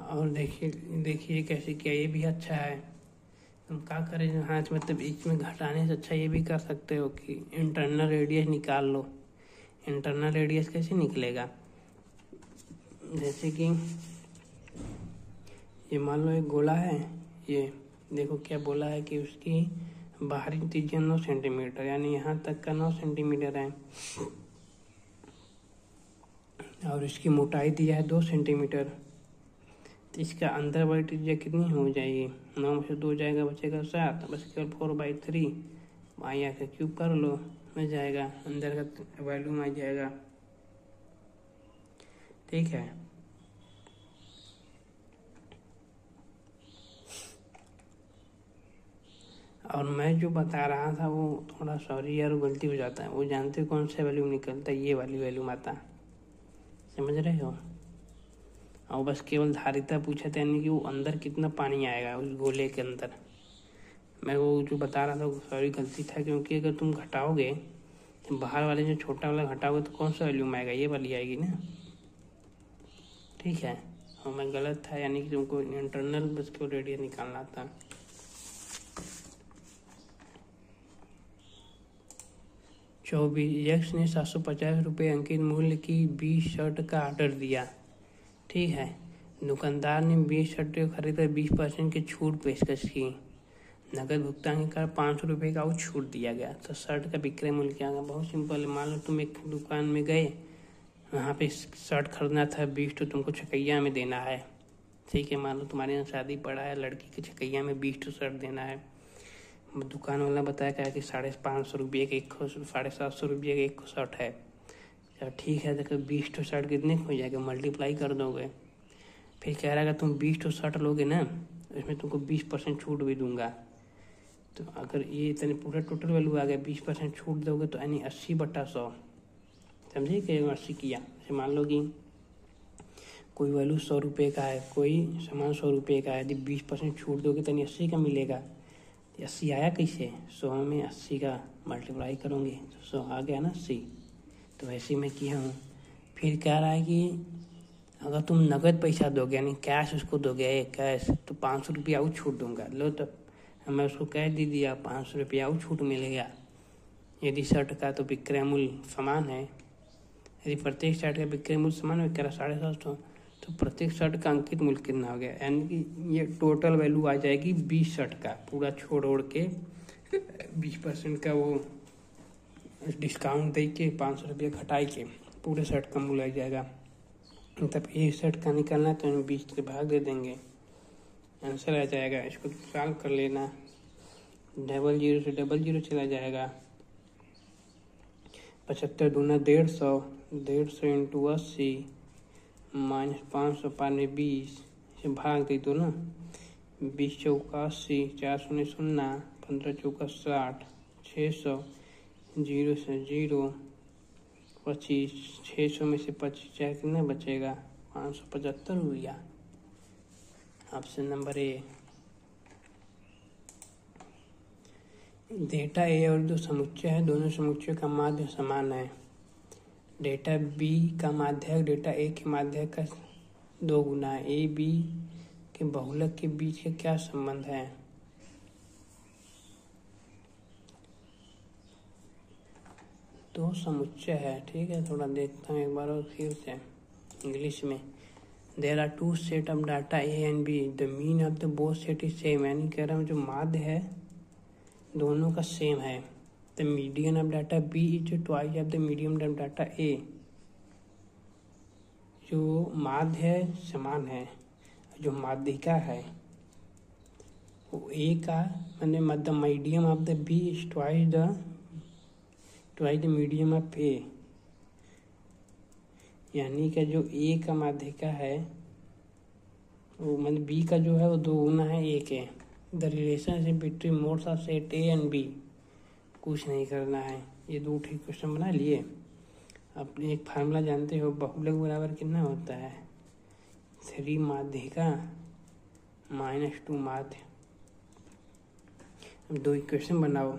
और देखिए कैसे किया, ये भी अच्छा है। तुम क्या करें, हाथ मतलब इसमें घटाने से अच्छा ये भी कर सकते हो कि इंटरनल रेडियस निकाल लो। इंटरनल रेडियस कैसे निकलेगा, जैसे कि ये मान लो एक गोला है, ये देखो क्या बोला है कि उसकी बाहरी त्रिज्या 9 सेंटीमीटर, यानी यहाँ तक का 9 सेंटीमीटर है, और इसकी मोटाई दिया है 2 सेंटीमीटर। तो इसका अंदर वाली त्रिज्या कितनी हो जाएगी, 9 में से 2 जाएगा, बचेगा 7, बस केवल 4/3 आया का क्यूब कर लो, मिल जाएगा, अंदर का वॉल्यूम आ जाएगा, ठीक है। और मैं जो बता रहा था वो थोड़ा सॉरी यार गलती हो जाता है, वो जानते हो कौन सा वॉल्यूम निकलता है, ये वाली वॉल्यूम आता, समझ रहे हो। और बस केवल धारिता पूछा था, यानी कि वो अंदर कितना पानी आएगा उस गोले के अंदर। मैं वो जो बता रहा था वो सॉरी गलती था, क्योंकि अगर तुम घटाओगे तो बाहर वाले जो छोटा वाला घटाओगे तो कौन सा वॉल्यूम आएगा, ये वाली आएगी ना, ठीक है। और मैं गलत था, यानी कि तुमको इंटरनल बस को रेडियस निकालना था। यक्स ने 750 रुपये अंकित मूल्य की 20 शर्ट का ऑर्डर दिया, ठीक है। दुकानदार ने 20 शर्ट खरीदकर 20% की छूट पेशकश की। नकद भुगतान के कारण 500 रुपये का वो छूट दिया गया। तो शर्ट का विक्रय मूल्य क्या होगा, बहुत सिंपल है। मान लो तुम एक दुकान में गए, वहाँ पे शर्ट खरीदना था 20, तो तुमको छकैया में देना है, ठीक है। मान लो तुम्हारे यहाँ शादी पड़ा है, लड़की के छकैया में 20 शर्ट देना है। दुकान वाला बताया क्या कि 550 रुपये के 750 रुपये का एक शर्ट है। चलो ठीक है, देखो 20 शर्ट कितने हो जाएगा, मल्टीप्लाई कर दोगे। फिर कह रहा है तुम 20 शर्ट लोगे ना, इसमें तुमको 20% छूट भी दूंगा। तो अगर ये इतने पूरा टोटल वैल्यू आ गया, 20% छूट दोगे तो यानी 80/100, समझे कि 80 किया। जैसे मान लो कि कोई वैल्यू 100 रुपये का है, कोई सामान 100 रुपये का है, यदि 20% छूट दोगे तो यानी 80 का मिलेगा। 80 आया कैसे, 100 में 80 का मल्टीप्लाई करोगे तो 100 आ गया ना 80। तो वैसे मैं किया हूँ। फिर कह रहा है कि अगर तुम नगद पैसा दोगे, यानी कैश उसको दोगे कैश, तो 500 रुपया और छूट दूंगा। लो तो मैं उसको कैश दे दिया, 500 रुपया और छूट मिलेगा। यदि शर्ट का तो विक्रय मूल्य समान है, यदि प्रत्येक शर्ट का विक्रय मूल्य समान है, कह रहा 750, तो प्रत्येक शर्ट का अंकित मूल्य कितना हो गया, यानी कि ये टोटल वैल्यू आ जाएगी 20 शर्ट का, पूरा छोड़ ओढ़ के 20% का वो डिस्काउंट दे के 500 रुपया घटाई के पूरे शर्ट का मूल्य आ जाएगा। तब एक शर्ट का निकालना है तो 20 के भाग दे देंगे, आंसर आ जाएगा। इसको सॉल्व कर लेना, 00 से 00 चला जाएगा। 75 दूना 150, 150 इंटू 80 माइनस 500 पाने 20 से भाग दे दो ना। 20 चौका 80, 4 शून्य 0, 15 चौका 60, 600, 0 से 0, 25, 600 में से 25 चाहे कितना बचेगा, 575 रुपया। Option number A. डेटा ए और जो समुच्चय है, दोनों समुच्चयों का माध्य समान है। डेटा बी का माध्यक डेटा ए के माध्यक का 2 गुना, ए बी कि बहुलक के बीच के क्या संबंध है। तो समुच्चय है, ठीक है। थोड़ा देखता हूँ एक बार और फिर से इंग्लिश में। There are two set of data A and B, the mean of the both set is same. यानी कह रहा हूँ जो माध्य है दोनों का सेम है। The median of data B is twice of the medium of data A. जो माध्य है समान है, जो माध्यिका है वो ए का मतलब the medium of the B is twice the medium of A. यानी कि जो ए का माध्यिका है वो मतलब बी का जो है वो 2 गुना है ए के। The relationship between modes of set A and B, कुछ नहीं करना है। ये 2 ठीक क्वेश्चन बना लिए। अब एक फार्मूला जानते हो, बहुलक बराबर कितना होता है 3 माध्यिका -2 माध्य। अब 2 इक्वेशन बनाओ।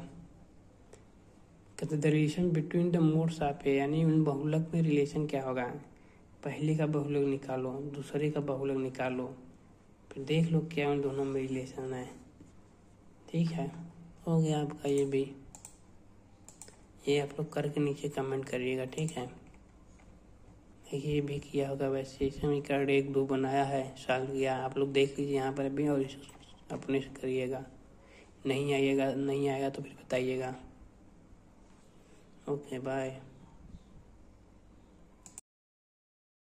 कहते the relation between the modes of A, यानी उन बहुलक में रिलेशन क्या होगा। पहले का बहुलक निकालो, दूसरे का बहुलक निकालो, फिर देख लो क्या उन दोनों में रिलेशन है। ठीक है, हो गया आपका ये भी। ये आप लोग करके नीचे कमेंट करिएगा, ठीक है। ये भी किया होगा वैसे समीकरण 1-2 बनाया है, सॉल्व किया। आप लोग देख लीजिए यहाँ पर भी और अपने से करिएगा। नहीं आएगा तो फिर बताइएगा। Okay bye.